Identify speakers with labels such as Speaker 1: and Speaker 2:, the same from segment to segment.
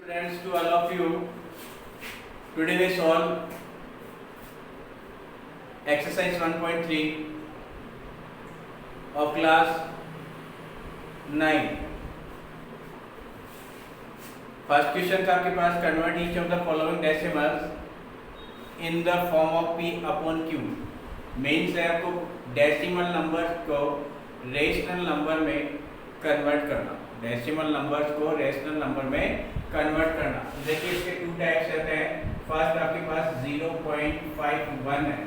Speaker 1: Students, to all of you, today we solve exercise 1.3 of class 9. First question था आपके पास, convert each of the following decimals in the form of p upon q. Main से आपको decimal number को rational number में convert करना, decimal numbers को rational number में कन्वर्ट करना. देखिए इसके टू टाइप्स रहते हैं. फर्स्ट आपके पास 0.51 है,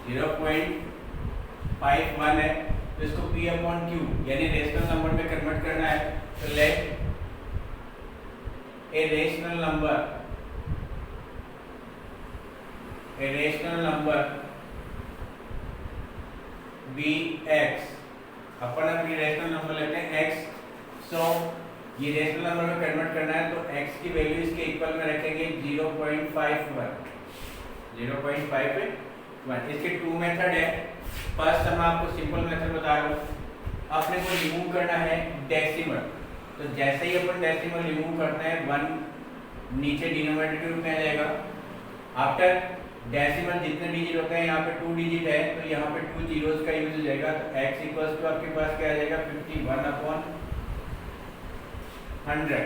Speaker 1: 0.51 है, तो इसको p अपॉन q यानी रेशनल नंबर में कन्वर्ट करना है. तो let a rational number be x. अपन अपनी रेशनल नंबर लेते हैं x. सो ये रेशनल नंबर में कन्वर्ट करना है तो x की वैल्यू इसके इक्वल में रखेंगे 0.51. इसके टू मेथड है. फर्स्ट मैं आपको सिंपल मेथड बता रहा हूँ. अपने को रिमूव करना है डेसिमल. तो जैसे ही अपन डेसिमल रिमूव करते हैं 1 नीचे डिनोमिनेटर के रूप में आ जाएगा. आफ्टर डेसिमल जितने डिजिट होते हैं, यहाँ पे 2 डिजिट है तो यहाँ पे 2 जीरोस का यूज हो जाएगा. तो x इक्वल्स टू आपके पास क्या आ जाएगा 51 अपॉन 100.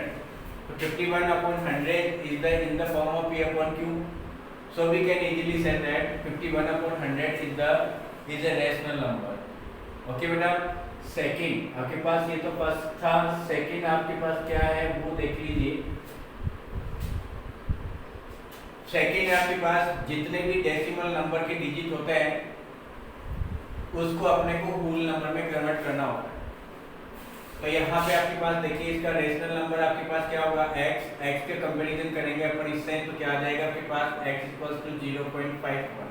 Speaker 1: तो 51 upon 100 is the in the form of p upon q. So we can easily say that 51 upon 100 is a rational number. Okay बेटा. सेकंड आपके पास, ये तो फर्स्ट था, सेकंड आपके पास क्या है वो देख लीजिए. सेकंड आपके पास जितने भी डेसिमल नंबर के डिजिट होते हैं उसको अपने को होल नंबर में कन्वर्ट करना होता है. तो यहाँ पे आपके पास देखिए इसका रेशनल नंबर आपके पास क्या होगा x के कंपैरिजन करेंगे अपन इससे तो क्या आ जाएगा आपके पास x इक्वल्स टू 0.51.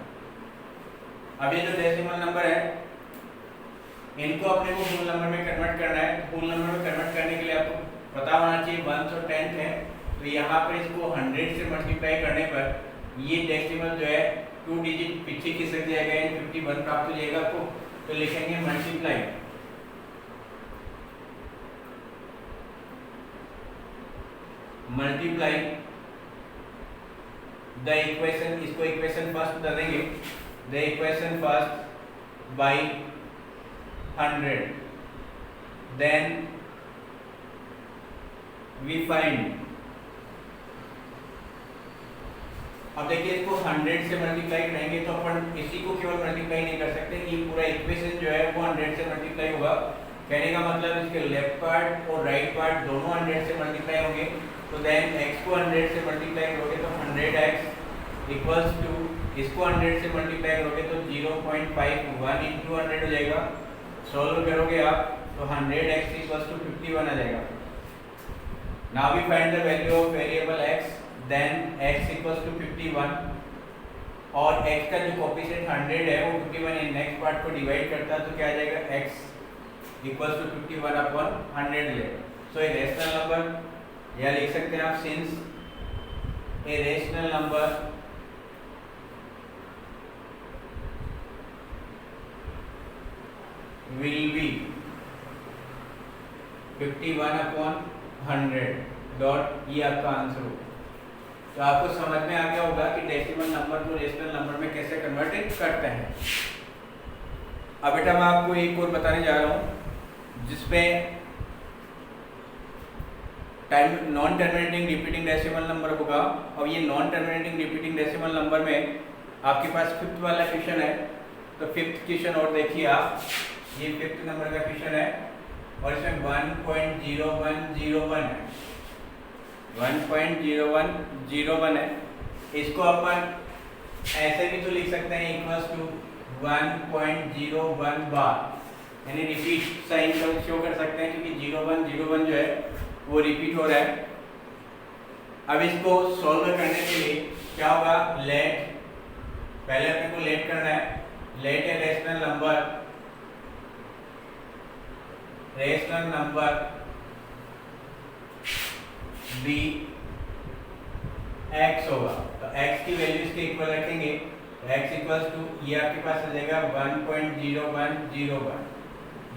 Speaker 1: अब ये जो डेसिमल नंबर है इनको अपने को होल नंबर में कन्वर्ट करना है. होल नंबर में कन्वर्ट करने के लिए आपको पता होना चाहिए 1 और 10 है. तो यहाँ पर इसको 100 से मल्टीप्लाई करने पर ये डेसिमल जो है 2 डिजिट पीछे खिसक जाएगा यानी 51 प्राप्त हो जाएगा आपको. तो लिखेंगे मल्टीप्लाई द इक्वेशन. इसको इक्वेशन फर्स्ट बता देंगे. The equation first by 100, then we find. अब देखिए इसको 100 से मल्टीप्लाई करेंगे तो अपन इसी को केवल मल्टीप्लाई नहीं कर सकते, ये पूरा इक्वेशन जो है वो 100 से मल्टीप्लाई होगा. कहने का मतलब इसके लेफ्ट पार्ट और राइट पार्ट दोनों 100 से मल्टीप्लाई होंगे. तो देन x को 100 से मल्टीप्लाई करोगे तो 100x इक्वल्स टू इसको 100 से मल्टीप्लाई करोगे तो 0.51 इंटू 100 हो जाएगा. सॉल्व करोगे आप तो 100x इक्वल्स टू 51 आ जाएगा. Now we find the value of variable x. Then x equals to 51 और x का जो कोएफिशिएंट 100 है वो 51 इन नेक्स्ट पार्ट को डिवाइड करता है तो क्या आ जाएगा x इक्वल्स टू 51 अपॉन 100 लेगा. सो ए रेशनल नंबर या लिख सकते हैं आप since A rational number will be 51 upon 100 dot. ये आपका आंसर होगा. तो आपको समझ में आ गया होगा कि डेसिमल नंबर को रेशनल नंबर में कैसे कन्वर्ट करते हैं. अब बेटा मैं आपको एक और बताने जा रहा हूँ जिसपे time non terminating repeating decimal number होगा. और ये non terminating repeating decimal number में आपके पास फिफ्थ वाला क्वेश्चन है. तो फिफ्थ क्वेश्चन और देखिए आप, ये फिफ्थ नंबर का क्वेश्चन है और इसमें 1.0101 है, 1.0101 है. इसको अपन ऐसे भी तो लिख सकते हैं इक्वल्स टू 1.01 बार यानी रिपीट साइन का शो कर सकते हैं क्योंकि 0101 जो है वो रिपीट हो रहा है. अब इसको सॉल्व करने के लिए क्या होगा, लेट पहले अपने को लेट करना है. Let a rational number be x होगा. तो x की वैल्यू इसके इक्वल रखेंगे. x इक्वल्स टू ये आपके पास आ जाएगा 1.0101.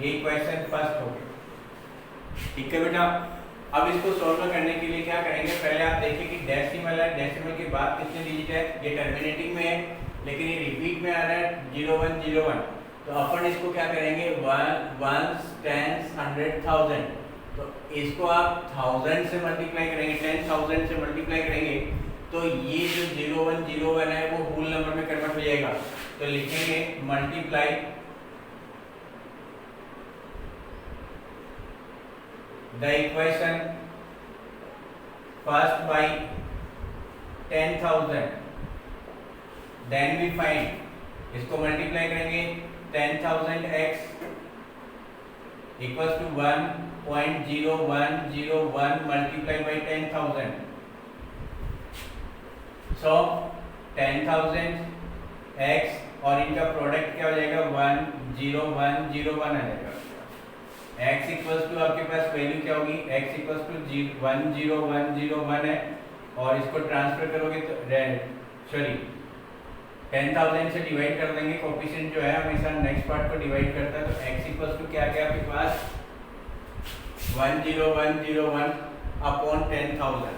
Speaker 1: ये इक्वेशन फर्स्ट हो गई. ठीक है बेटा. अब इसको सॉल्व करने के लिए क्या करेंगे, डेसिमल है, डेसिमल के बाद कितने डिजिट है, ये टर्मिनेटिंग में है लेकिन ये रिपीट में आ रहा है 0101, तो अपन इसको क्या करेंगे, वंस, टेंस, 100,000, तो इसको आप 1000 से मल्टीप्लाई करेंगे, 10,000 से मल्टीप्लाई करेंगे तो ये जो 0101 है वो होल नंबर में कन्वर्ट हो जाएगा। तो लिखेंगे multiply the equation first by 10,000, then we find, इसको मल्टीप्लाई करेंगे 10,000x equals to 1.0101 multiply by 10,000, so 10,000x और इनका प्रोडक्ट क्या हो जाएगा, 10101 आ जाएगा। x इक्वल्स टू आपके पास वैल्यू क्या होगी, x इक्वल्स टू 10101 है और इसको ट्रांसफर करोगे तो सॉरी 10,000 से डिवाइड कर देंगे, कोएफिशिएंट जो है हमेशा नेक्स्ट पार्ट को डिवाइड करता है, तो x इक्वल्स टू क्या क्या आपके पास 10101 upon 10,000,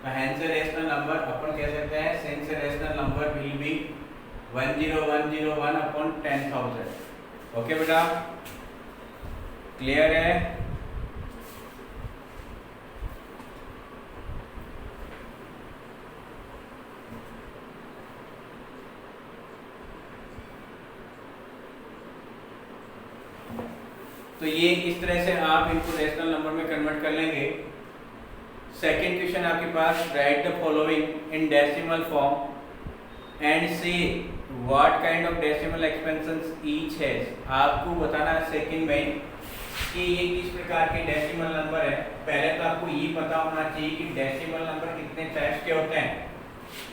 Speaker 1: hence a rational number अपन कह सकते हैं since a rational number will be 10101 upon 10,000। Okay बेटा, क्लियर है? तो ये इस तरह से आप इनको रेशनल नंबर में कन्वर्ट कर लेंगे। सेकेंड क्वेश्चन आपके पास, write the following in decimal form and see what kind of decimal expansions each has. आपको बताना है सेकंड में कि ये किस प्रकार के डेसिमल नंबर है। पहले तो आपको ये पता होना चाहिए कि डेसिमल नंबर कितने टाइप्स के होते हैं,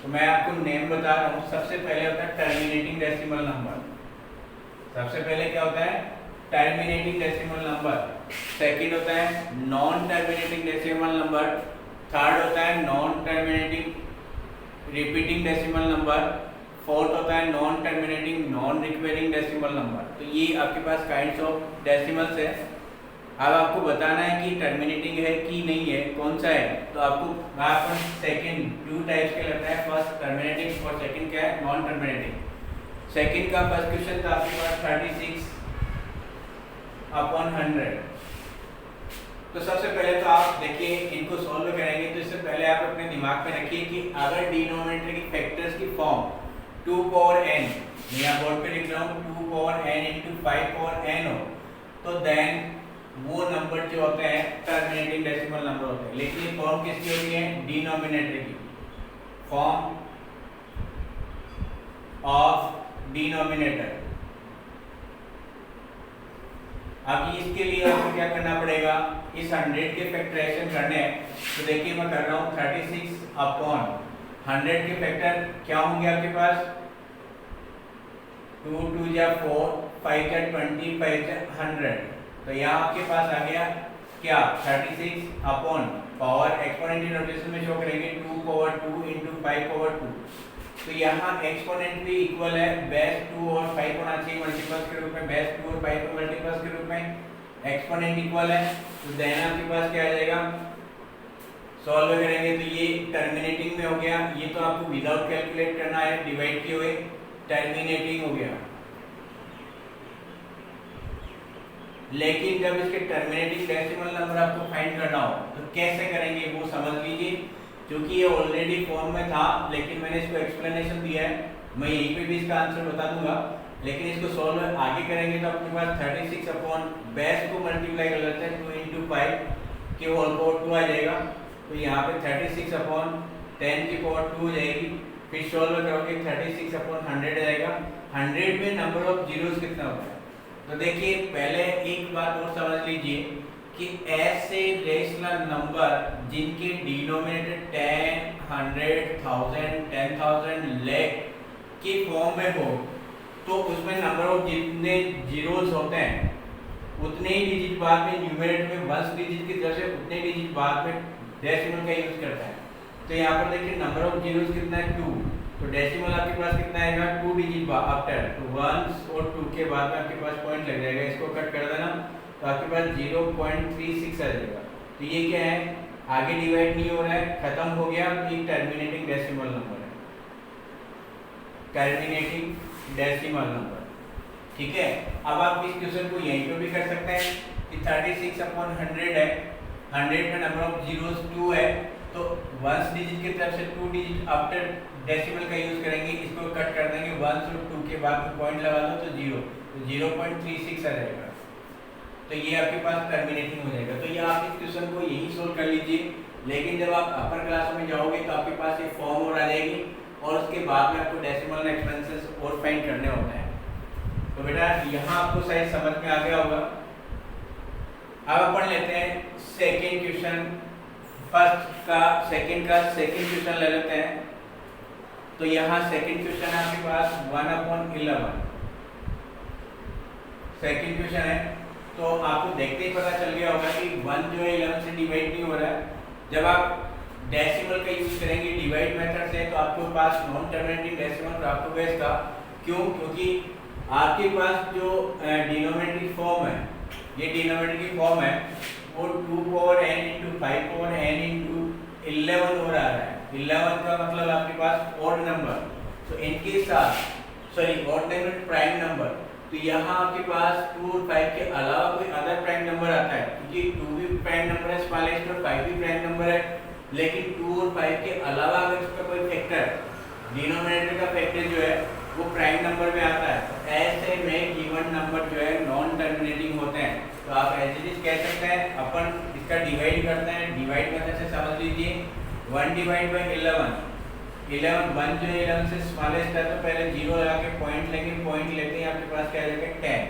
Speaker 1: तो मैं आपको नेम बता रहा हूँ। सबसे पहले होता है टर्मिनेटिंग डेसिमल नंबर, सबसे पहले क्या होता है, टर्मिनेटिंग डेसिमल नंबर। सेकंड होता है non terminating decimal number. Third होता है non terminating repeating decimal number. Fourth होता है non terminating non recurring decimal number. तो ये आपके पास काइंड्स ऑफ डेसिमल्स है। अब आपको बताना है कि टर्मिनेटिंग है कि नहीं है, कौन सा है। तो आपको अपन सेकंड टू टाइप्स के लगता है, फर्स्ट टर्मिनेटिंग और सेकंड क्या है, नॉन टर्मिनेटिंग। सेकंड का फर्स्ट क्वेश्चन था आपके पास 36 अपॉन 100। तो सबसे पहले तो आप देखिए इनको सॉल्व करेंगे, तो इससे पहले आप अपने दिमाग में रखिए कि अगर डिनोमिनेटर की फैक्टर्स की फॉर्म 2 पावर n, मैं यहाँ बोर्ड पे लिख रहा हूँ 2 power n into 5 power n हो, तो देन वो नंबर जो होते हैं टर्मिनेटिंग डेसिमल नंबर होते हैं। लेकिन ये फॉर्म किसकी होती है, डिनोमिनेटर की, फॉर्म ऑफ डिनोमिनेटर। अब इसके लिए आपको क्या करना पड़ेगा, इस 100 के फैक्टराइजेशन करने हैं। तो देखिए मैं कर रहा हूँ 36 अपॉन 100 के फैक्टर क्या होंगे आपके पास, 2 2 जा 4, 5 जा 20, 5 जा 100। तो यहाँ आपके पास आ गया क्या, 36 अपॉन पावर एक्सपोनेंट नोटेशन में शो करेंगे 2 पावर 2 इंटू 5 पावर 2। तो यहाँ एक्सपोनेंट भी इक्वल है, बेस 2 और 5 होना चाहिए मल्टीपल्स के रूप में, बेस 2 और 5 को मल्टीपल्स के रूप में एक्सपोनेंट इक्वल है। तो देन आपके पास क्या आ जाएगा, सॉल्व करेंगे तो ये टर्मिनेटिंग में हो गया, ये तो आपको विदाउट कैलकुलेट करना है, डिवाइड किए हुए टर्मिनेटिंग हो गया। लेकिन जब इसके टर्मिनेटिंग डेसिमल नंबर आपको फाइंड करना हो तो कैसे करेंगे वो समझ लीजिए। क्योंकि ये ऑलरेडी फॉर्म में था लेकिन मैंने इसको एक्सप्लेनेशन दिया है, मैं यहीं पे भी इसका आंसर बता दूंगा। लेकिन इसको सॉल्व आगे करेंगे तो अपने पास 36 अपॉन बेस को मल्टीप्लाई कर लेते हैं 2 इंटू 5 के होल पावर 2 आ जाएगा। तो यहाँ पे 36 अपॉन 10 की पावर 2 हो जाएगी। फिर सॉल्व करोगे 36 अपॉन 100 आ जाएगा। 100 में नंबर ऑफ जीरोस कितना होता है, तो देखिए पहले एक बात और समझ लीजिए कि ऐसे रेशनल नंबर जिनके डिनोमिनेटर 10, 100, 1000, 10,000, लाख की फॉर्म में हो तो उसमें नंबर ऑफ जितने जीरोस होते हैं उतने ही डिजिट बाद में न्यूमरेटर में 1 डिजिट की तरह से उतने डिजिट बाद में डेसिमल का यूज करता है। तो यहाँ पर देखिए नंबर ऑफ जीरोस कितना है 2, तो डेसिमल आपके पास कितना आएगा 2 डिजिट आफ्टर, तो 1 और 2 के बाद में आपके पास पॉइंट लग जाएगा, इसको कट कर देना तो आपके पास 0.36 आ जाएगा। तो ये क्या है आगे डिवाइड नहीं हो रहा है, खत्म हो गया, ये टर्मिनेटिंग डेसिमल नंबर है, टर्मिनेटिंग डेसिमल नंबर। ठीक है, अब आप इस क्वेश्चन को यहीं पे भी कर सकते हैं कि 36/100 है, 100 में नंबर ऑफ जीरोस 2 है, तो वंस डिजिट की तरफ से 2 डिजिट आफ्टर डेसिमल का यूज करेंगे, इसको कट कर देंगे, 1 और 2 के बाद में पॉइंट लगा दो तो 0, तो 0.36 आ जाएगा, तो ये आपके पास टर्मिनेटिंग हो जाएगा। तो ये आप इस क्वेश्चन को यही सोल्व कर लीजिए, लेकिन जब आप अपर क्लास में जाओगे तो आपके पास ये फॉर्म और आ जाएगी, और उसके बाद में आपको डेसिमल में एक्सपेंसेस और फाइंड करने होते हैं। तो बेटा यहाँ आपको शायद समझ में आ गया होगा। अब अपन लेते हैं सेकेंड क्वेश्चन, फर्स्ट का सेकेंड क्वेश्चन ले लेते हैं। तो यहाँ सेकेंड क्वेश्चन है आपके पास 1/11, सेकेंड क्वेश्चन है, तो आपको देखते ही पता चल गया होगा कि 1 जो है 11 से डिवाइड नहीं हो रहा है। जब आप डेसिमल का यूज करेंगे डिवाइड मेथड से, तो आपके पास नॉन टर्मिनेटिंग डेसिमल प्राप्त होगा इसका। क्यों? क्योंकि आपके पास जो डिनोमिनेटर की फॉर्म है, ये डिनोमिनेटर की फॉर्म है, वो 2 power n into 5 power n into 11 हो रहा है। 11 का मतलब आपके पास ऑड नंबर, तो इनके साथ sorry odd number prime number, तो यहाँ आपके पास 2 और 5 के अलावा कोई अदर प्राइम नंबर आता है, क्योंकि 2 भी प्राइम नंबर है स्मॉलेस्ट और 5 भी प्राइम नंबर है, लेकिन 2 और 5 के अलावा अगर इसका कोई फैक्टर, डिनोमिनेटर का फैक्टर जो है वो प्राइम नंबर में आता है, तो ऐसे में गिवन नंबर जो है नॉन टर्मिनेटिंग होते हैं। तो आप एज इट इज कह सकते हैं, अपन इसका डिवाइड करते हैं, डिवाइड मेथड से समझ लीजिए। 1 डिवाइड बाई 11, 1 जो 11 से स्मॉलेस्ट है, तो पहले 0 लगा के पॉइंट लेंगे, पॉइंट लेते ही आपके पास क्या आ जाएगा 10,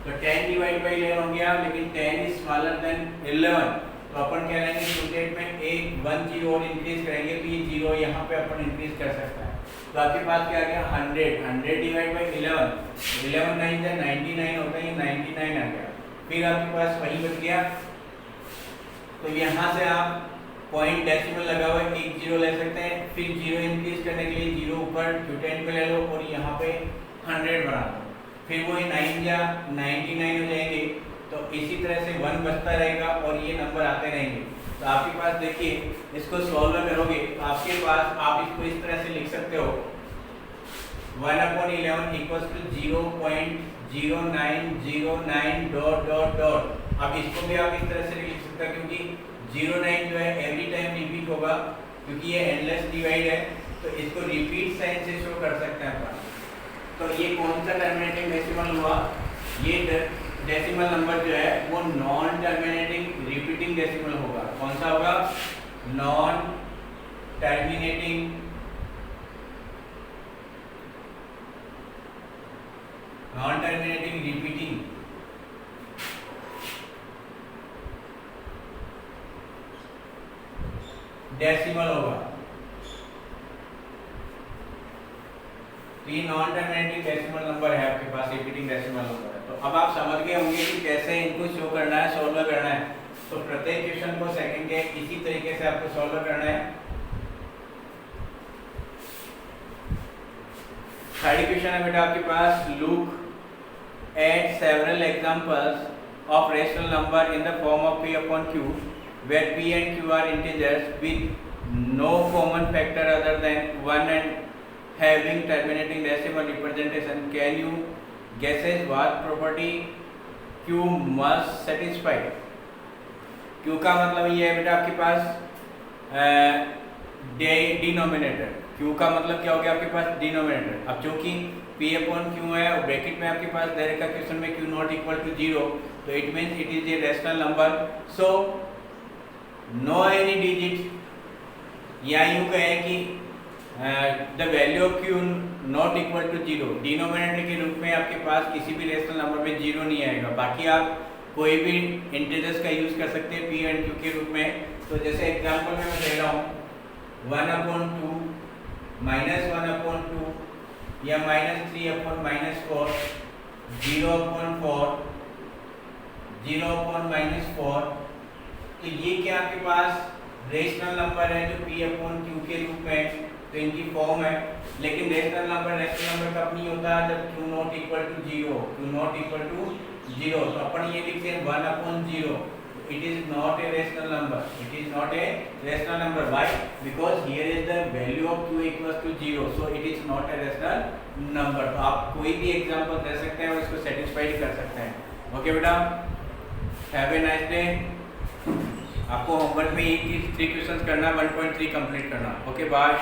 Speaker 1: तो 10 डिवाइड बाई 11 हो गया, लेकिन 10 इज स्मॉलर देन 11, तो अपन क्या लेंगे ब्रैकेट में एक 1 0 और इंक्रीज करेंगे, तो ये 0 यहाँ पे अपन इंक्रीज कर सकता है। तो आपके पास क्या आ गया 100 डिवाइड बाई 11, 11 9 से 99 होता है, ये 99 आ गया, फिर आपके पास वही बच गया। तो यहाँ से आप पॉइंट डेसिमल लगा हुआ है 1 0 ले सकते हैं, फिर 0 इंक्रीज करने के लिए 0 ऊपर क्यूटेंट पे ले लो और यहाँ पे 100 बना दो, फिर वो 9 या 99 हो जाएंगे, तो इसी तरह से 1 बचता रहेगा और ये नंबर आते रहेंगे। तो आपके पास देखिए, इसको सॉल्व करोगे तो आपके पास आप इसको इस तरह से लिख सकते हो 1/11 equals to 0.0909 dot dot dot. अब इसको भी आप इस तरह से लिख सकते हो, क्योंकि 09 जो है एवरी टाइम रिपीट होगा, क्योंकि ये एंडलेस डिवाइड है, तो इसको रिपीट साइन से शो कर सकते हैं अपन। तो ये कौन सा टर्मिनेटिंग डेसिमल हुआ? ये डेसिमल नंबर जो है वो नॉन टर्मिनेटिंग रिपीटिंग डेसिमल होगा। कौन सा होगा? नॉन टर्मिनेटिंग रिपीटिंग डेसिमल होगा। तो ये नॉन टर्मिनेटिंग डेसिमल नंबर है आपके पास, रिपीटिंग डेसिमल नंबर है। तो अब आप समझ गए होंगे कि कैसे इनको शो करना है, सॉल्व करना है। तो प्रत्येक क्वेश्चन को सेकंड के इसी तरीके से आपको सॉल्व करना है। थर्ड क्वेश्चन है बेटा आपके पास, look at several examples of rational number in the form of p upon q where p and q are integers with no common factor other than 1 and having terminating decimal representation. Can you guess what property q must satisfy? q का मतलब ये है बेटा आपके पास denominator, q का मतलब क्या हो गया आपके पास डिनोमिनेटर। अब चूंकि p upon q है और ब्रैकेट में आपके पास दे रखा क्वेश्चन में q नॉट इक्वल टू 0, तो it means it is a rational number. So no any digit, या यूं कहें कि the value of q not equal to 0, denominator के रूप में आपके पास किसी भी रेशनल नंबर में 0 नहीं आएगा। बाकी आप कोई भी इंटीजर्स का यूज कर सकते हैं p एंड q के रूप में। तो जैसे एग्जांपल में मैं दे रहा हूँ 1/2 -1/2 या -3/-4, 0/4, 0/-4, तो ये क्या आपके पास रेशनल नंबर है जो p अपॉन q के रूप में, तो इनकी फॉर्म है। लेकिन रेशनल नंबर कब नहीं होता? जब q not equal to 0, q not equal to 0। तो अपन ये लिखते हैं 1/0, it is not a rational number. It is not a rational number. Why? Because here is the value of q equals to 0. So it is not a rational number. तो आप कोई भी example दे सकते हैं और इसको सेटिस्फाइड कर सकते हैं. ओके बेटा, हैव ए नाइस डे. आपको होमवर्क में ये 3 क्वेश्चंस करना, 1.3 कंप्लीट करना. Okay bye.